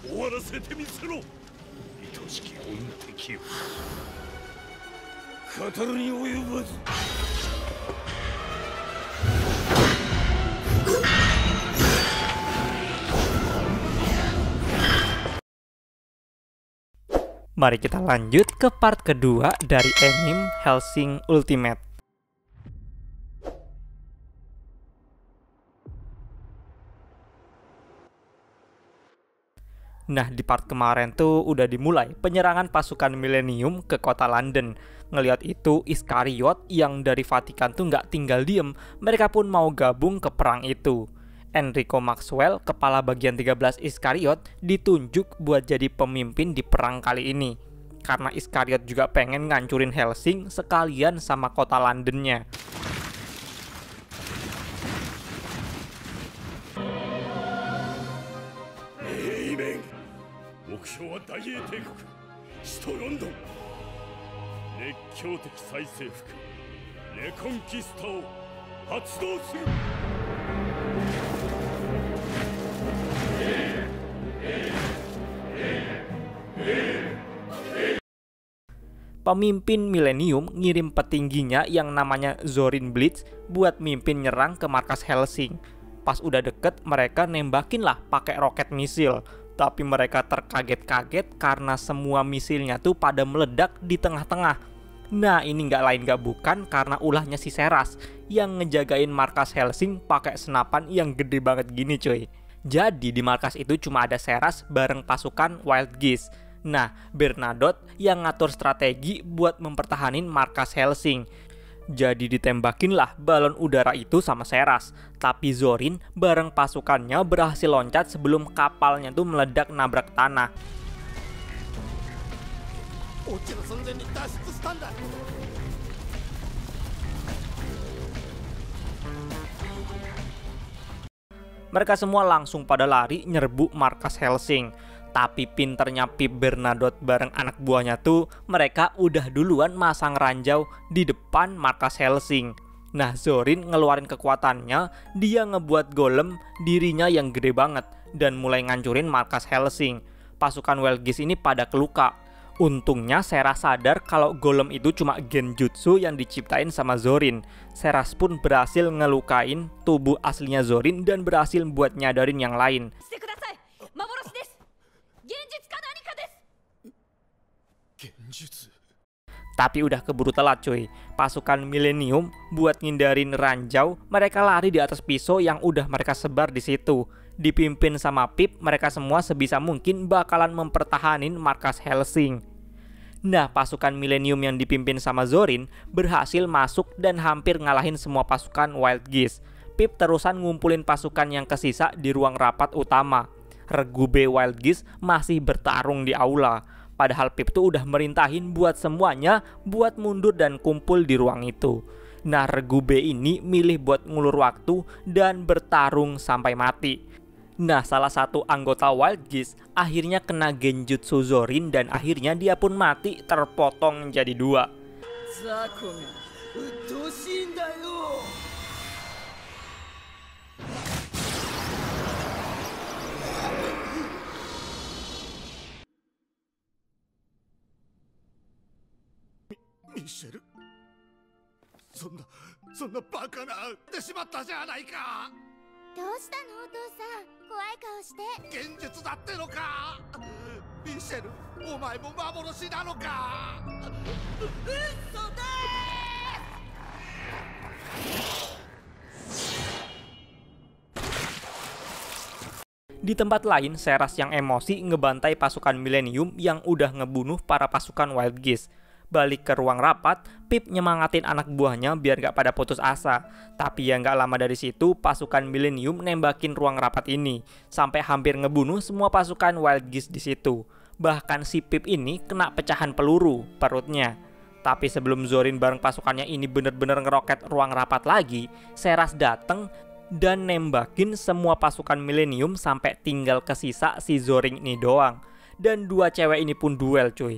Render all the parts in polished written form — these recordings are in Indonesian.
終わらせてみせろ。愛しき恩敵を語るに及ばず。Mari kita lanjut ke part kedua dari anime Hellsing Ultimate. Nah, di part kemarin tuh udah dimulai penyerangan pasukan Millennium ke kota London. Ngelihat itu, Iskariot yang dari Vatikan tuh nggak tinggal diem. Mereka pun mau gabung ke perang itu. Enrico Maxwell, kepala bagian 13 Iskariot, ditunjuk buat jadi pemimpin di perang kali ini. Karena Iskariot juga pengen ngancurin Hellsing sekalian sama kota Londonnya. Amen. 目標は大英帝国、首都ロンドン。熱狂的再征服、レコンキスタを発動する。Pemimpin Millennium ngirim petingginya yang namanya Zorin Blitz buat mimpin nyerang ke markas Hellsing. Pas udah deket, mereka nembakin lah pakai roket misil. Tapi mereka terkaget-kaget karena semua misilnya tuh pada meledak di tengah-tengah. Nah, ini nggak lain nggak bukan karena ulahnya si Seras yang ngejagain markas Hellsing pakai senapan yang gede banget gini cuy. Jadi di markas itu cuma ada Seras bareng pasukan Wild Geese. Nah, Bernadotte yang ngatur strategi buat mempertahanin markas Hellsing. Jadi ditembakin lah balon udara itu sama Seras. Tapi Zorin bareng pasukannya berhasil loncat sebelum kapalnya tuh meledak nabrak tanah. Mereka semua langsung pada lari nyerbu markas Hellsing. Tapi pinternya Pip Bernadotte bareng anak buahnya tuh, mereka udah duluan masang ranjau di depan markas Hellsing. Nah, Zorin ngeluarin kekuatannya, dia ngebuat golem dirinya yang gede banget dan mulai ngancurin markas Hellsing. Pasukan Wild Geese ini pada keluka. Untungnya Seras sadar kalau golem itu cuma genjutsu yang diciptain sama Zorin. Seras pun berhasil ngelukain tubuh aslinya Zorin dan berhasil buat nyadarin yang lain. Tapi udah keburu telat cuy. Pasukan Millennium buat ngindarin ranjau, mereka lari di atas pisau yang udah mereka sebar di situ. Dipimpin sama Pip, mereka semua sebisa mungkin bakalan mempertahanin markas Hellsing. Nah, pasukan Millennium yang dipimpin sama Zorin berhasil masuk dan hampir ngalahin semua pasukan Wild Geese. Pip terusan ngumpulin pasukan yang kesisa di ruang rapat utama. Regube Wild Geese masih bertarung di aula. Padahal Pip tuh udah merintahin buat semuanya buat mundur dan kumpul di ruang itu. Nah, Regube ini milih buat ngulur waktu dan bertarung sampai mati. Nah, salah satu anggota Wild Geese akhirnya kena genjutsu Zorin dan akhirnya dia pun mati terpotong jadi dua. Michelle? そんなバカなってしまったじゃないか。どうしたのお父さん、怖い顔して。現実だってのか。ミシェル、お前も幻なのか。嘘だ。Di tempat lain, Seras yang emosi ngebantai pasukan Millennium yang udah ngebunuh para pasukan Wild Geese. Balik ke ruang rapat, Pip nyemangatin anak buahnya biar gak pada putus asa. Tapi ya gak lama dari situ, pasukan Millennium nembakin ruang rapat ini. Sampai hampir ngebunuh semua pasukan Wild Geese di situ. Bahkan si Pip ini kena pecahan peluru perutnya. Tapi sebelum Zorin bareng pasukannya ini bener-bener ngeroket ruang rapat lagi, Seras dateng dan nembakin semua pasukan Millennium sampai tinggal kesisa si Zorin ini doang. Dan dua cewek ini pun duel cuy.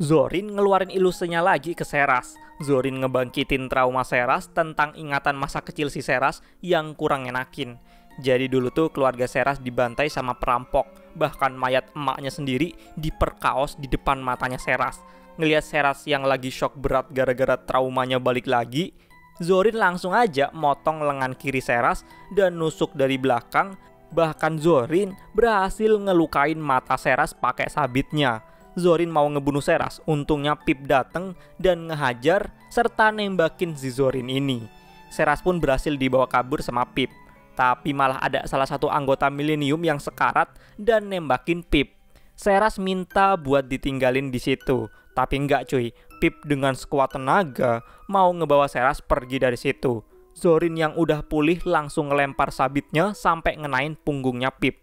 Zorin ngeluarin ilusenya lagi ke Seras. Zorin ngebangkitin trauma Seras tentang ingatan masa kecil si Seras yang kurang enakin. Jadi dulu tuh keluarga Seras dibantai sama perampok. Bahkan mayat emaknya sendiri diperkaos di depan matanya Seras. Ngelihat Seras yang lagi shock berat gara-gara traumanya balik lagi, Zorin langsung aja motong lengan kiri Seras dan nusuk dari belakang. Bahkan Zorin berhasil ngelukain mata Seras pakai sabitnya. Zorin mau ngebunuh Seras, untungnya Pip dateng dan ngehajar serta nembakin si Zorin ini. Seras pun berhasil dibawa kabur sama Pip. Tapi malah ada salah satu anggota Millennium yang sekarat dan nembakin Pip. Seras minta buat ditinggalin di situ, tapi enggak cuy. Pip dengan sekuat tenaga mau ngebawa Seras pergi dari situ. Zorin yang udah pulih langsung ngelempar sabitnya sampai ngenain punggungnya Pip.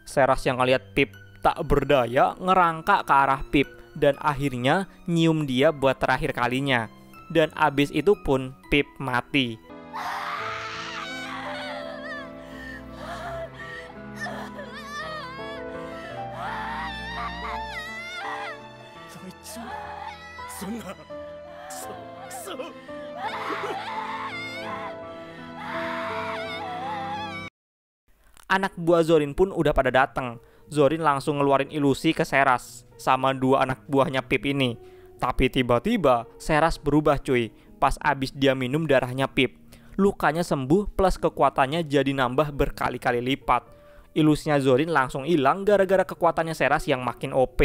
Seras yang ngeliat Pip tak berdaya ngerangkak ke arah Pip dan akhirnya nyium dia buat terakhir kalinya. Dan abis itu pun Pip mati. Anak buah Zorin pun udah pada datang. Zorin langsung ngeluarin ilusi ke Seras sama dua anak buahnya Pip ini. Tapi tiba-tiba Seras berubah cuy pas abis dia minum darahnya Pip. Lukanya sembuh plus kekuatannya jadi nambah berkali-kali lipat. Ilusinya Zorin langsung hilang gara-gara kekuatannya Seras yang makin OP.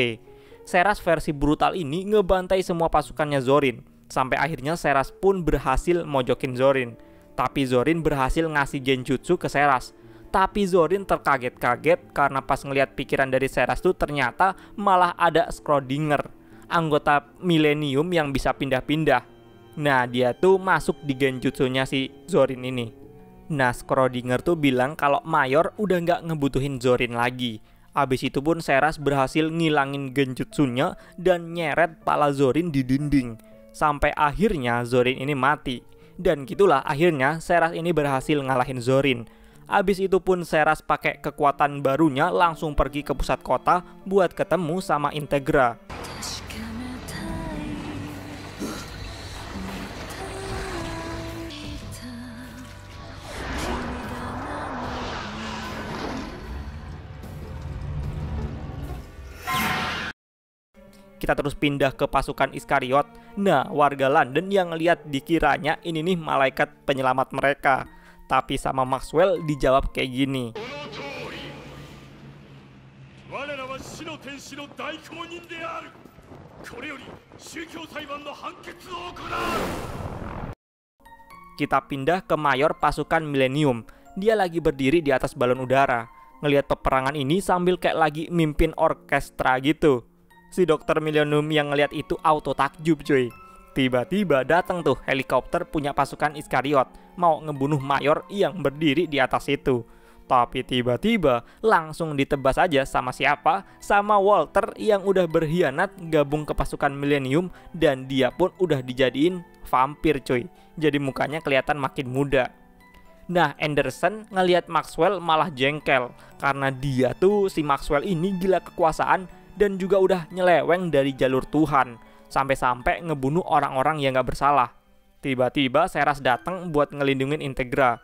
Seras versi brutal ini ngebantai semua pasukannya Zorin. Sampai akhirnya Seras pun berhasil mojokin Zorin. Tapi Zorin berhasil ngasih genjutsu ke Seras. Tapi Zorin terkaget-kaget karena pas ngelihat pikiran dari Seras tuh ternyata malah ada Schrödinger, anggota Millennium yang bisa pindah-pindah. Nah dia tuh masuk di genjutsunya si Zorin ini. Nah Schrödinger tuh bilang kalau Mayor udah nggak ngebutuhin Zorin lagi. Abis itu pun Seras berhasil ngilangin genjutsunya dan nyeret pala Zorin di dinding. Sampai akhirnya Zorin ini mati. Dan gitulah akhirnya Seras ini berhasil ngalahin Zorin. Abis itu pun Seras pakai kekuatan barunya langsung pergi ke pusat kota buat ketemu sama Integra. Kita terus pindah ke pasukan Iskariot. Nah, warga London yang ngeliat dikiranya ini nih malaikat penyelamat mereka. Tapi sama Maxwell dijawab kayak gini. Kita pindah ke mayor pasukan Millennium. Dia lagi berdiri di atas balon udara, ngelihat peperangan ini sambil kayak lagi mimpin orkestra gitu. Si dokter Millennium yang ngelihat itu auto takjub cuy. Tiba-tiba datang tuh helikopter punya pasukan Iskariot mau ngebunuh mayor yang berdiri di atas itu. Tapi tiba-tiba langsung ditebas aja sama siapa? Sama Walter yang udah berkhianat gabung ke pasukan Millennium dan dia pun udah dijadiin vampir cuy. Jadi mukanya kelihatan makin muda. Nah Anderson ngelihat Maxwell malah jengkel karena dia tuh si Maxwell ini gila kekuasaan dan juga udah nyeleweng dari jalur Tuhan. Sampai-sampai ngebunuh orang-orang yang gak bersalah. Tiba-tiba Seras datang buat ngelindungin Integra.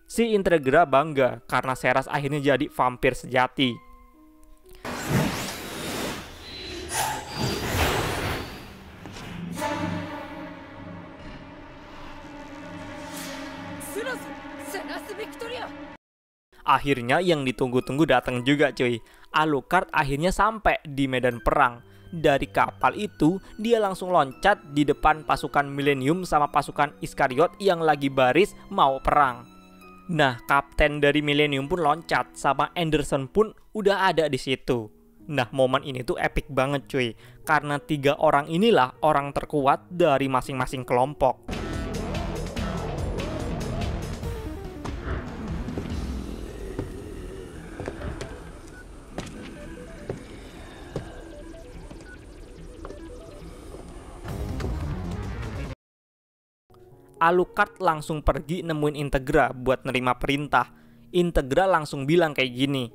Si Integra bangga karena Seras akhirnya jadi vampir sejati. Akhirnya yang ditunggu-tunggu datang juga cuy. Alucard akhirnya sampai di medan perang. Dari kapal itu, dia langsung loncat di depan pasukan Millennium sama pasukan Iskariot yang lagi baris mau perang. Nah, kapten dari Millennium pun loncat, sama Anderson pun udah ada di situ. Nah, momen ini tuh epic banget cuy, karena 3 orang inilah orang terkuat dari masing-masing kelompok. Alucard langsung pergi nemuin Integra buat nerima perintah. Integra langsung bilang kayak gini.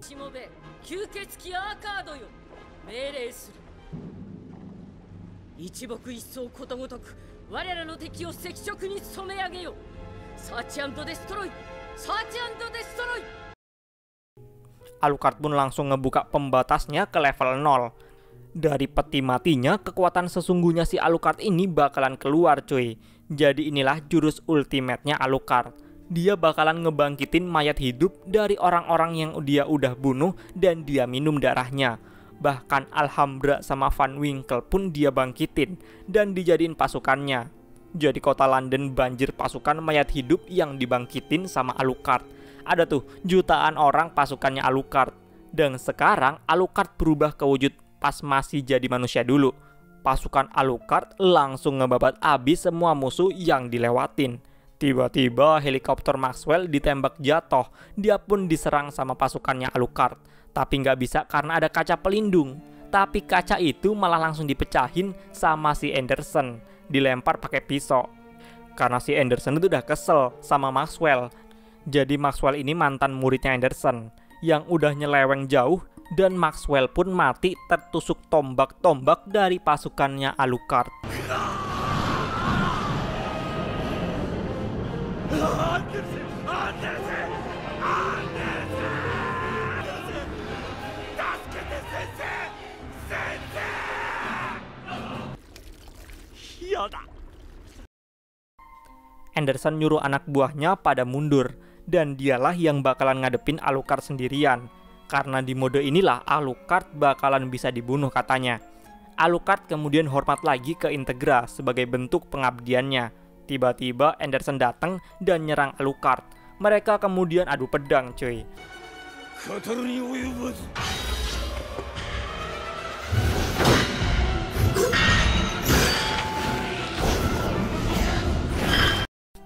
Alucard pun langsung ngebuka pembatasnya ke level 0. Dari peti matinya, kekuatan sesungguhnya si Alucard ini bakalan keluar cuy. Jadi inilah jurus ultimate-nya Alucard. Dia bakalan ngebangkitin mayat hidup dari orang-orang yang dia udah bunuh dan dia minum darahnya. Bahkan Alhambra sama Van Winkle pun dia bangkitin dan dijadiin pasukannya. Jadi kota London banjir pasukan mayat hidup yang dibangkitin sama Alucard. Ada tuh jutaan orang pasukannya Alucard. Dan sekarang Alucard berubah ke wujud pas masih jadi manusia dulu. Pasukan Alucard langsung ngebabat abis semua musuh yang dilewatin. Tiba-tiba helikopter Maxwell ditembak jatuh. Dia pun diserang sama pasukannya Alucard. Tapi nggak bisa karena ada kaca pelindung. Tapi kaca itu malah langsung dipecahin sama si Anderson. Dilempar pakai pisau. Karena si Anderson itu udah kesel sama Maxwell. Jadi Maxwell ini mantan muridnya Anderson yang udah nyeleweng jauh dan Maxwell pun mati tertusuk tombak-tombak dari pasukannya Alucard. Anderson nyuruh anak buahnya pada mundur. Dan dialah yang bakalan ngadepin Alucard sendirian. Karena di mode inilah Alucard bakalan bisa dibunuh katanya. Alucard kemudian hormat lagi ke Integra sebagai bentuk pengabdiannya. Tiba-tiba Anderson datang dan nyerang Alucard. Mereka kemudian adu pedang cuy.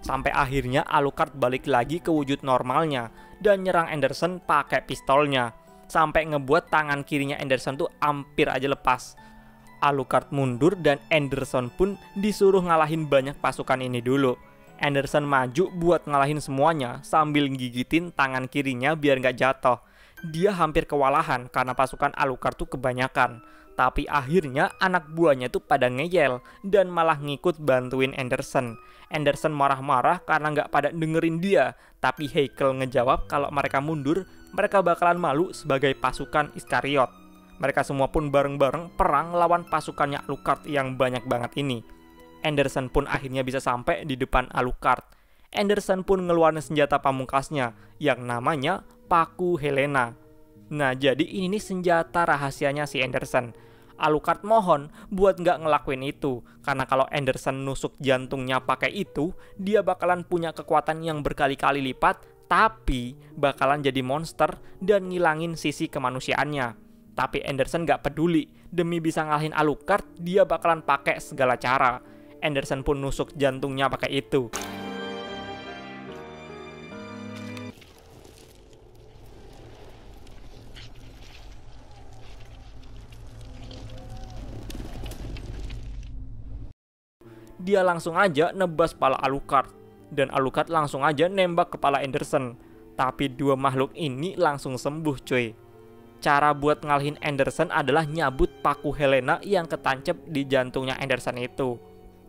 Sampai akhirnya Alucard balik lagi ke wujud normalnya dan nyerang Anderson pakai pistolnya. Sampai ngebuat tangan kirinya Anderson tuh hampir aja lepas. Alucard mundur dan Anderson pun disuruh ngalahin banyak pasukan ini dulu. Anderson maju buat ngalahin semuanya sambil gigitin tangan kirinya biar nggak jatuh. Dia hampir kewalahan karena pasukan Alucard tuh kebanyakan. Tapi akhirnya anak buahnya tuh pada ngeyel dan malah ngikut bantuin Anderson. Anderson marah-marah karena nggak pada dengerin dia. Tapi Heikel ngejawab kalau mereka mundur, mereka bakalan malu sebagai pasukan Iskariot. Mereka semua pun bareng-bareng perang lawan pasukannya Alucard yang banyak banget ini. Anderson pun akhirnya bisa sampai di depan Alucard. Anderson pun ngeluarin senjata pamungkasnya yang namanya Paku Helena. Nah, jadi ini nih senjata rahasianya si Anderson. Alucard mohon buat nggak ngelakuin itu, karena kalau Anderson nusuk jantungnya pakai itu, dia bakalan punya kekuatan yang berkali-kali lipat, tapi bakalan jadi monster dan ngilangin sisi kemanusiaannya. Tapi Anderson nggak peduli, demi bisa ngalahin Alucard, dia bakalan pakai segala cara. Anderson pun nusuk jantungnya pakai itu. Dia langsung aja nebas kepala Alucard. Dan Alucard langsung aja nembak kepala Anderson. Tapi dua makhluk ini langsung sembuh cuy. Cara buat ngalahin Anderson adalah nyabut paku Helena yang ketancep di jantungnya Anderson itu.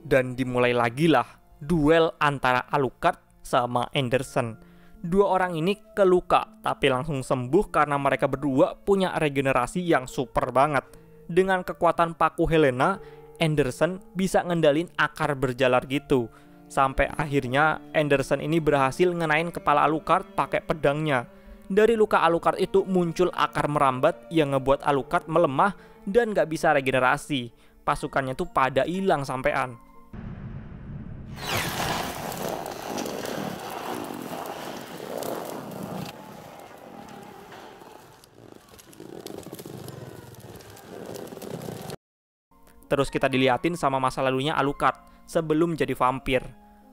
Dan dimulai lagi lah duel antara Alucard sama Anderson. Dua orang ini keluka tapi langsung sembuh karena mereka berdua punya regenerasi yang super banget. Dengan kekuatan paku Helena, Anderson bisa ngendalin akar berjalar gitu. Sampai akhirnya Anderson ini berhasil ngenain kepala Alucard pakai pedangnya. Dari luka Alucard itu muncul akar merambat yang ngebuat Alucard melemah dan gak bisa regenerasi. Pasukannya tuh pada hilang sampean. Terus kita diliatin sama masa lalunya Alucard sebelum jadi vampir.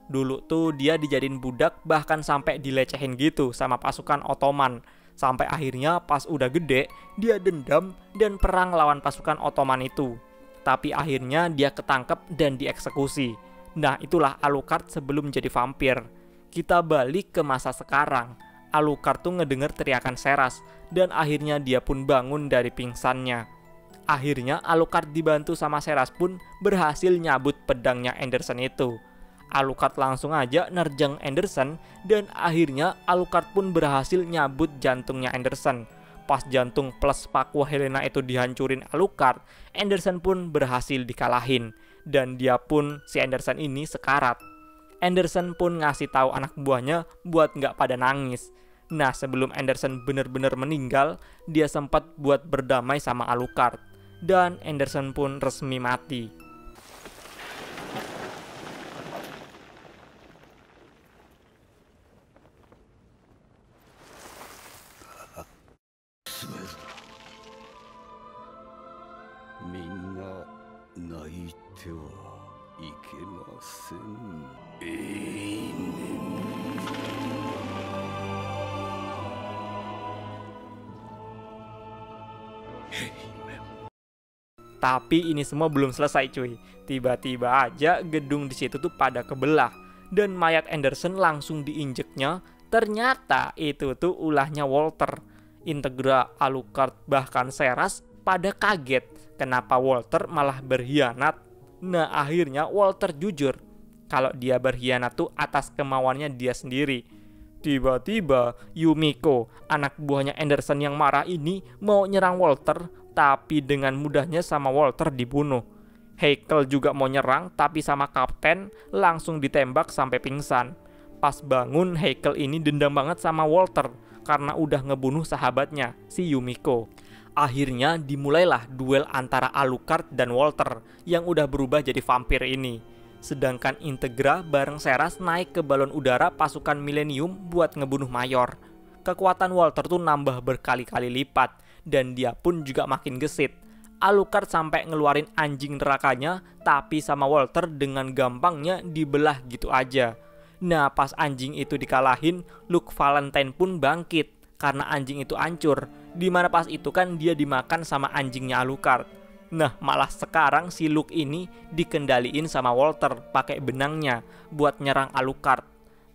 Dulu tuh dia dijadiin budak bahkan sampai dilecehin gitu sama pasukan Ottoman. Sampai akhirnya pas udah gede, dia dendam dan perang lawan pasukan Ottoman itu. Tapi akhirnya dia ketangkep dan dieksekusi. Nah itulah Alucard sebelum jadi vampir. Kita balik ke masa sekarang. Alucard tuh ngedenger teriakan Seras dan akhirnya dia pun bangun dari pingsannya. Akhirnya Alucard dibantu sama Seras pun berhasil nyabut pedangnya Anderson itu. Alucard langsung aja nerjang Anderson dan akhirnya Alucard pun berhasil nyabut jantungnya Anderson. Pas jantung plus paku Helena itu dihancurin Alucard, Anderson pun berhasil dikalahin. Dan dia pun, si Anderson ini sekarat. Anderson pun ngasih tahu anak buahnya buat nggak pada nangis. Nah, sebelum Anderson bener-bener meninggal, dia sempat buat berdamai sama Alucard. Dan Anderson pun resmi mati. Tapi ini semua belum selesai cuy. Tiba-tiba aja gedung di situ tuh pada kebelah dan mayat Anderson langsung diinjeknya. Ternyata itu tuh ulahnya Walter. Integra, Alucard, bahkan Seras pada kaget kenapa Walter malah berkhianat. Nah, akhirnya Walter jujur kalau dia berkhianat tuh atas kemauannya dia sendiri. Tiba-tiba Yumiko, anak buahnya Anderson yang marah ini, mau nyerang Walter, tapi dengan mudahnya sama Walter dibunuh. Heikel juga mau nyerang, tapi sama Kapten langsung ditembak sampai pingsan. Pas bangun, Heikel ini dendam banget sama Walter karena udah ngebunuh sahabatnya, si Yumiko. Akhirnya dimulailah duel antara Alucard dan Walter yang udah berubah jadi vampir ini. Sedangkan Integra bareng Seras naik ke balon udara pasukan Millennium buat ngebunuh Mayor. Kekuatan Walter tuh nambah berkali-kali lipat dan dia pun juga makin gesit. Alucard sampai ngeluarin anjing nerakanya, tapi sama Walter dengan gampangnya dibelah gitu aja. Nah, pas anjing itu dikalahin, Luke Valentine pun bangkit karena anjing itu hancur. Dimana pas itu kan dia dimakan sama anjingnya Alucard. Nah, malah sekarang si Luke ini dikendaliin sama Walter pakai benangnya buat nyerang Alucard.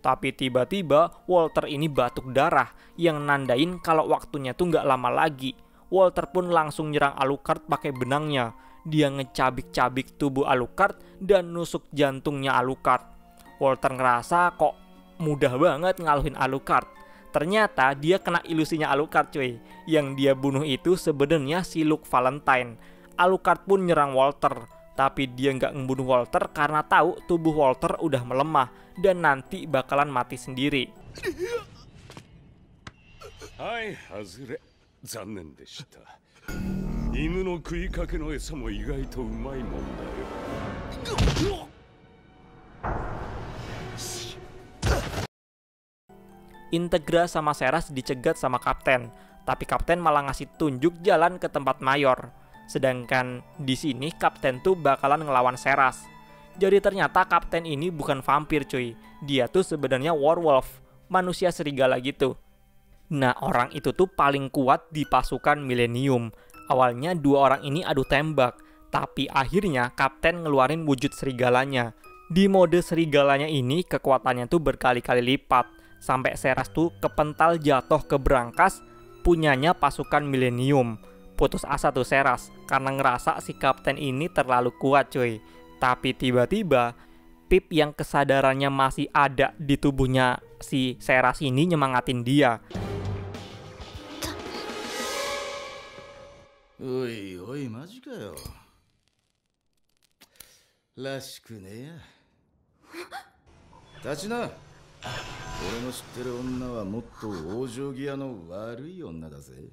Tapi tiba-tiba Walter ini batuk darah yang nandain kalau waktunya tuh nggak lama lagi. Walter pun langsung nyerang Alucard pakai benangnya. Dia ngecabik-cabik tubuh Alucard dan nusuk jantungnya Alucard. Walter ngerasa kok mudah banget ngalahin Alucard. Ternyata dia kena ilusinya Alucard cuy. Yang dia bunuh itu sebenarnya si Luke Valentine. Alucard pun nyerang Walter, tapi dia nggak ngebunuh Walter karena tahu tubuh Walter udah melemah dan nanti bakalan mati sendiri. Hai, hazure. Zannen deshita. Inu no kuikake no esa mo igai to umai mon da yo. Integra sama Seras dicegat sama Kapten, tapi Kapten malah ngasih tunjuk jalan ke tempat Mayor. Sedangkan di sini Kapten tuh bakalan ngelawan Seras. Jadi ternyata Kapten ini bukan vampir cuy. Dia tuh sebenarnya werewolf, manusia serigala gitu. Nah, orang itu tuh paling kuat di pasukan Millennium. Awalnya dua orang ini adu tembak, tapi akhirnya Kapten ngeluarin wujud serigalanya. Di mode serigalanya ini kekuatannya tuh berkali-kali lipat, sampai Seras tuh kepental jatuh ke brankas punyanya pasukan Millennium. Putus asa tuh Seras karena ngerasa si Kapten ini terlalu kuat cuy. Tapi tiba-tiba Pip yang kesadarannya masih ada di tubuhnya si Seras ini nyemangatin dia. Oi, oi, maji ka yo. Rashiku ne ya. Tachina. Ore no shitteru onna wa motto oujogiya no warui onna da ze.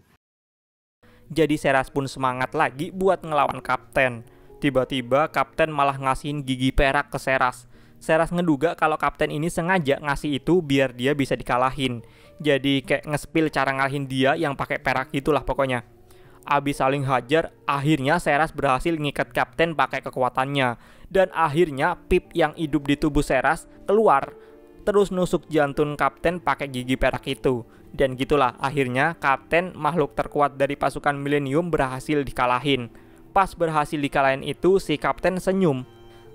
Jadi Seras pun semangat lagi buat ngelawan Kapten. Tiba-tiba Kapten malah ngasihin gigi perak ke Seras. Seras ngeduga kalau Kapten ini sengaja ngasih itu biar dia bisa dikalahin. Jadi kayak nge-spill cara ngalahin dia yang pakai perak gitulah pokoknya. Abis saling hajar, akhirnya Seras berhasil ngikat Kapten pakai kekuatannya. Dan akhirnya Pip yang hidup di tubuh Seras keluar, terus nusuk jantung Kapten pakai gigi perak itu. Dan gitulah akhirnya Kapten, makhluk terkuat dari pasukan Millennium, berhasil dikalahin. Pas berhasil dikalahin itu si Kapten senyum,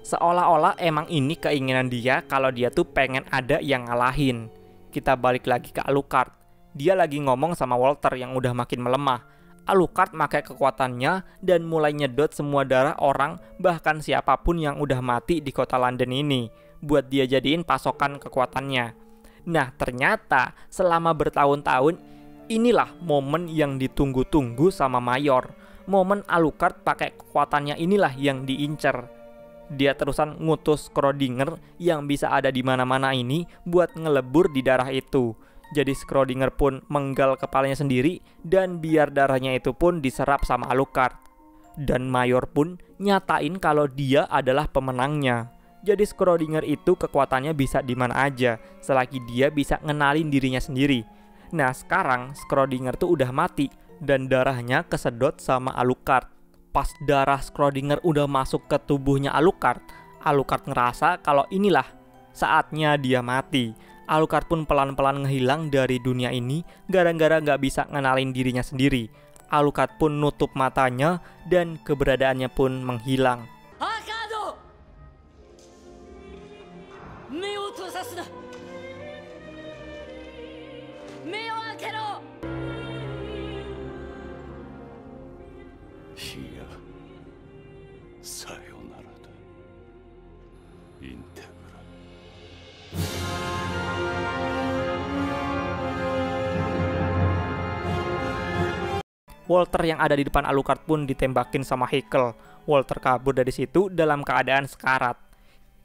seolah-olah emang ini keinginan dia kalau dia tuh pengen ada yang ngalahin. Kita balik lagi ke Alucard. Dia lagi ngomong sama Walter yang udah makin melemah. Alucard pakai kekuatannya dan mulai nyedot semua darah orang, bahkan siapapun yang udah mati di kota London ini. buat dia jadiin pasokan kekuatannya. Nah, ternyata selama bertahun-tahun inilah momen yang ditunggu-tunggu sama Mayor. Momen Alucard pakai kekuatannya inilah yang diincer. Dia terusan ngutus Schrödinger yang bisa ada di mana-mana ini buat ngelebur di darah itu. Jadi Schrödinger pun menggal kepalanya sendiri dan biar darahnya itu pun diserap sama Alucard. Dan Mayor pun nyatain kalau dia adalah pemenangnya. Jadi Schrödinger itu kekuatannya bisa di mana aja selagi dia bisa ngenalin dirinya sendiri. Nah, sekarang Schrödinger tuh udah mati dan darahnya kesedot sama Alucard. Pas darah Schrödinger udah masuk ke tubuhnya Alucard, Alucard ngerasa kalau inilah saatnya dia mati. Alucard pun pelan-pelan ngehilang dari dunia ini gara-gara gak bisa ngenalin dirinya sendiri. Alucard pun nutup matanya dan keberadaannya pun menghilang. Iya, sayonara da, Integra. Walter yang ada di depan Alucard pun ditembakin sama Heikel. Walter kabur dari situ dalam keadaan sekarat.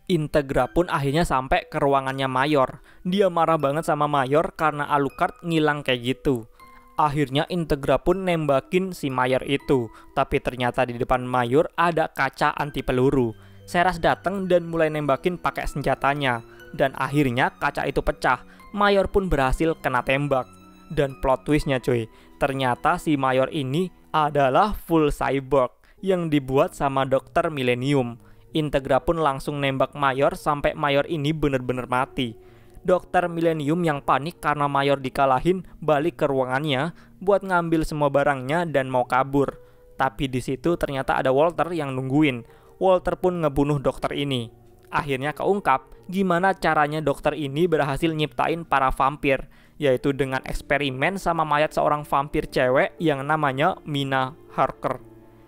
Integra pun akhirnya sampai ke ruangannya Mayor. Dia marah banget sama Mayor karena Alucard ngilang kayak gitu. Akhirnya Integra pun nembakin si Mayor itu. Tapi ternyata di depan Mayor ada kaca anti peluru. Seras datang dan mulai nembakin pakai senjatanya. Dan akhirnya kaca itu pecah. Mayor pun berhasil kena tembak. Dan plot twistnya cuy, ternyata si Mayor ini adalah full cyborg yang dibuat sama Dr. Millennium. Integra pun langsung nembak Mayor sampai Mayor ini bener-bener mati. Dr. Millennium yang panik karena Mayor dikalahin balik ke ruangannya buat ngambil semua barangnya dan mau kabur. Tapi di situ ternyata ada Walter yang nungguin. Walter pun ngebunuh dokter ini. Akhirnya keungkap gimana caranya dokter ini berhasil nyiptain para vampir, yaitu dengan eksperimen sama mayat seorang vampir cewek yang namanya Mina Harker.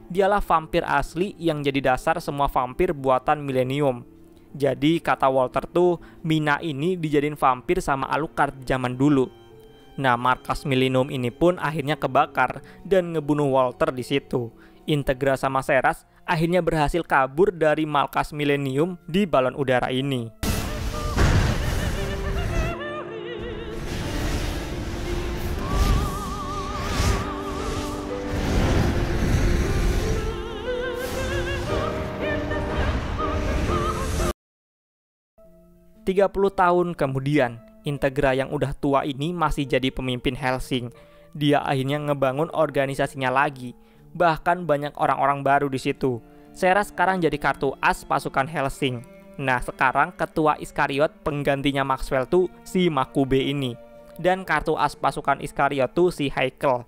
Dialah vampir asli yang jadi dasar semua vampir buatan Millennium. Jadi kata Walter tuh, Mina ini dijadiin vampir sama Alucard zaman dulu. Nah, markas Millennium ini pun akhirnya kebakar dan ngebunuh Walter di situ. Integra sama Seras akhirnya berhasil kabur dari markas Millennium di balon udara ini. "30 tahun kemudian, Integra yang udah tua ini masih jadi pemimpin Hellsing. Dia akhirnya ngebangun organisasinya lagi. Bahkan banyak orang-orang baru di situ. Seras sekarang jadi kartu as pasukan Hellsing. Nah, sekarang ketua Iskariot penggantinya Maxwell tuh si Makube ini. Dan kartu as pasukan Iskariot tuh si Heikel.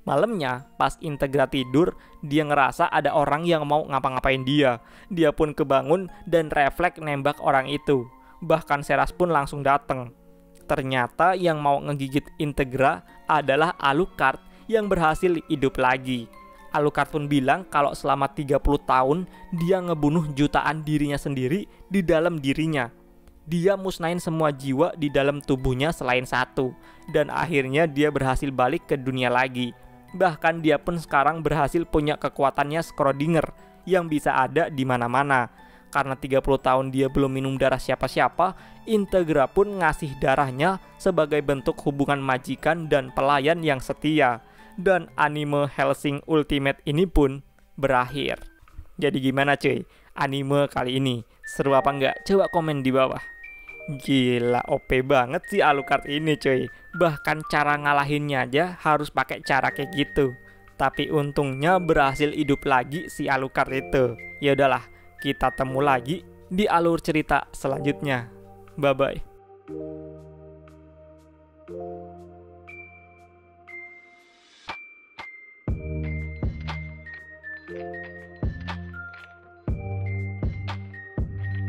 Malamnya, pas Integra tidur, dia ngerasa ada orang yang mau ngapa-ngapain dia. Dia pun kebangun dan refleks nembak orang itu. Bahkan Seras pun langsung datang. Ternyata yang mau ngegigit Integra adalah Alucard yang berhasil hidup lagi. Alucard pun bilang kalau selama 30 tahun dia ngebunuh jutaan dirinya sendiri di dalam dirinya. Dia musnahin semua jiwa di dalam tubuhnya selain satu. Dan akhirnya dia berhasil balik ke dunia lagi. Bahkan dia pun sekarang berhasil punya kekuatannya Schrödinger yang bisa ada di mana-mana. Karena 30 tahun dia belum minum darah siapa-siapa, Integra pun ngasih darahnya sebagai bentuk hubungan majikan dan pelayan yang setia. Dan anime Hellsing Ultimate ini pun berakhir. Jadi gimana cuy? Anime kali ini seru apa enggak? Coba komen di bawah. Gila, OP banget sih Alucard ini cuy. Bahkan cara ngalahinnya aja harus pakai cara kayak gitu. Tapi untungnya berhasil hidup lagi si Alucard itu. Ya udahlah, kita temu lagi di alur cerita selanjutnya. Bye bye.